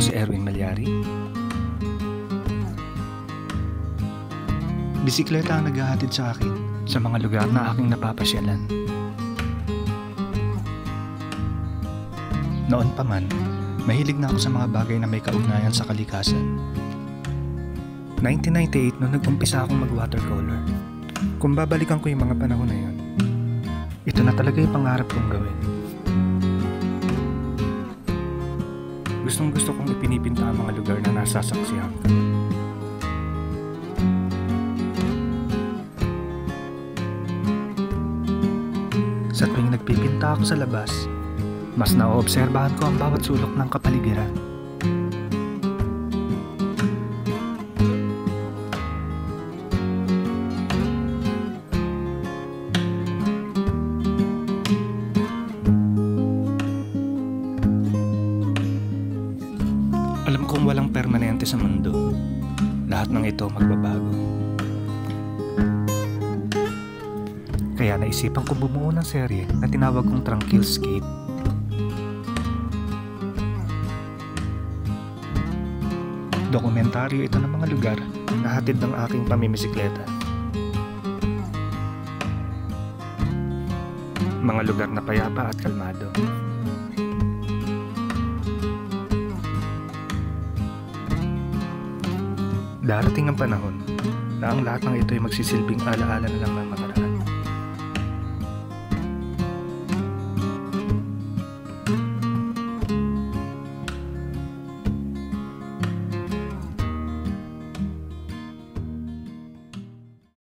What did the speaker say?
si Erwin Malyari. Bisikleta ang naghahatid sa akin sa mga lugar na aking napapasyalan. Noon pa man, mahilig na ako sa mga bagay na may kaugnayan sa kalikasan. 1998 noong nag-umpisa akong mag-watercolor. Kung babalikan ko yung mga panahon na yun, ito na talaga yung pangarap kong gawin. Gustong-gusto kong ipinipinta ang mga lugar na nasasaksihan ko. Sa tuwing nagpipinta ako sa labas, mas naoobserbahan ko ang bawat sulok ng kapaligiran. Alam kong walang permanente sa mundo. Lahat ng ito magbabago. Kaya naisipan ko bumuo ng serye na tinawag kong Tranquilscape. Dokumentaryo ito ng mga lugar na hatid ng aking pamimisikleta. Mga lugar na payapa at kalmado. Darating ang panahon na ang lahat ng ito ay magsisilbing alaala na lang ng nakaraan.